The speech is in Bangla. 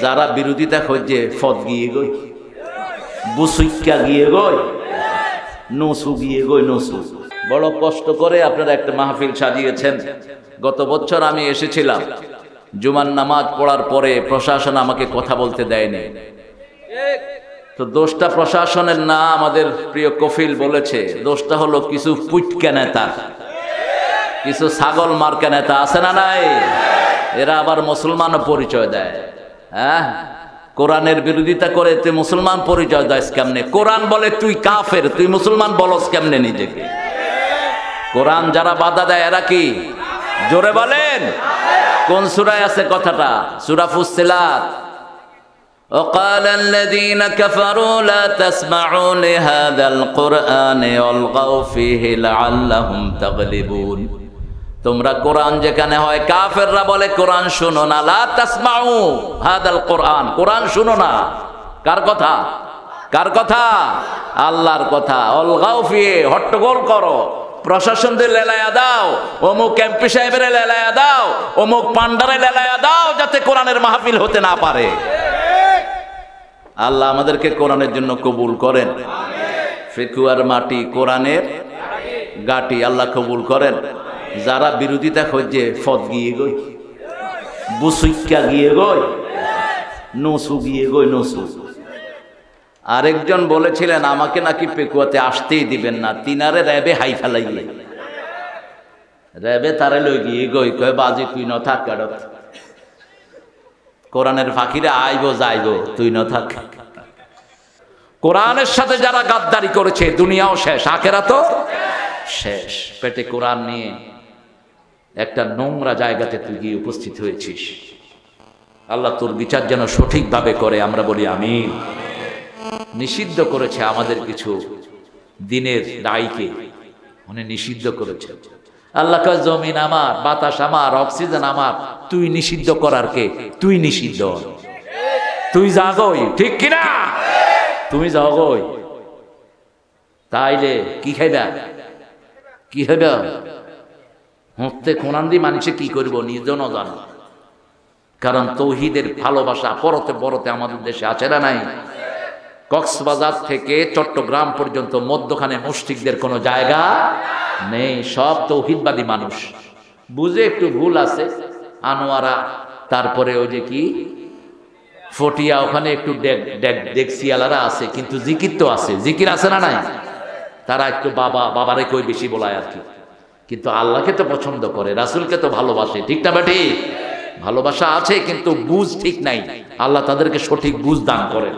যারা বিরোধিতা খুঁজছে ফদ গিয়ে গই, বুসুইকা গিয়ে গই, নসু গিয়ে গই, নসু। বড় কষ্ট করে আপনারা একটা মাহফিল সাজিয়েছেন। গত বছর আমি এসেছিলাম, জুমার নামাজ পড়ার পরে প্রশাসন আমাকে কথা বলতে দেয়নি। তো দোষটা প্রশাসনের না, আমাদের প্রিয় কফিল বলেছে দোষটা হলো কিছু পুটকা নেতা, কিছু ছাগল মার্কা নেতা আছে না নাই, এরা আবার মুসলমানও পরিচয় দেয়। হ্যাঁ, কোরআনের বিরোধিতা করে তুই মুসলমান পরিচয় দেয় কেমনে? কোরআন বলে তুই কাফের, তুই মুসলমান বলস কেমনে নিজেকে? কোরআন যারা বাধা দেয় এরা কি? জোরে বলেন, কোন সূরায় আছে কথাটা? সূরা ফুসসিলাত। وقال الذين كفروا لا تسمعوا لهذا القرآن والغوا فيه لعلهم تغلبون। তোমরা কোরআন যেখানে হয় কাফেররা বলে কোরআন শুনো না, লা তাসমাউ হাদাল কোরআন, কোরআন শুনো না। কার কথা? কার কথা? আল্লাহর কথা। অলগাও ফিয়ে, হট্টগোল করো, প্রশাসনদের লেলায়া দাও, অমুক এমপি সাহেবের লেলায়া দাও, অমুক পান্ডারে লেলায়া দাও, যাতে কোরআনের মাহফিল হতে না পারে। আল্লাহ আমাদেরকে কোরআনের জন্য কবুল করেন। ফিকুয়ার মাটি, কোরআনের গাটি, আল্লাহ কবুল করেন। যারা বিরোধিতা খুঁজছে ফদ গিয়ে গই, বুসুইকা গিয়ে গই, নসু গিয়ে গই, নসু। আরেকজন বলেছিলেন আমাকে নাকি পেকুয়াতে আসতেই দিবেন না, তিনারে র্যাবে হাই ফেলাইলে, র্যাবে তারে লই গিয়ে গই, কয় বাজি তুই ন থাক কারত, কোরআনের ফাঁকিরে আইব যাইব, তুই ন থাক। কোরআনের সাথে যারা গাদ্দারি করেছে দুনিয়াও শেষ, আখেরাতও শেষ। পেটে কোরআন নিয়ে একটা নোংরা জায়গাতে তুই গিয়ে উপস্থিত হয়েছিস। আল্লাহ তোর বিচার যেন সঠিকভাবে করে, আমরা বলি আমিন। নিষিদ্ধ করেছে আমাদের কিছু দিনের দায়ীকে, উনি নিষিদ্ধ করেছে। আল্লাহ কয় জমিন আমার, বাতাস আমার, অক্সিজেন আমার, তুই নিষিদ্ধ করার কে? তুই নিষিদ্ধ, তুই জাগই, ঠিক কিনা? তুমি জাগই। তাইলে কি খাইবা? কি খাইবা? হতে কোরআন দিয়ে মানুষে কি করব নিজে ন জানো। কারণ তৌহিদের ভালোবাসা পরতে বড়তে আমাদের দেশে আছে না নাই? কক্সবাজার থেকে চট্টগ্রাম পর্যন্ত মধ্যখানে মুশরিকদের কোনো জায়গা নেই, সব তৌহিদবাদী মানুষ। বুঝে একটু ভুল আছে, আনোয়ারা, তারপরে ওই যে কি ফটিয়া, ওখানে একটু ডেক্সিয়ালারা আছে, কিন্তু জিকির তো আছে, জিকির আছে না নাই? তারা একটু বাবারে কই বেশি বলায় আর কি, কিন্তু আল্লাহকে তো পছন্দ করে, রাসূলকে তো ভালোবাসে, ঠিক না বেটি? ভালোবাসা আছে কিন্তু বুঝ ঠিক নাই, আল্লাহ তাদেরকে সঠিক বুঝ দান করেন।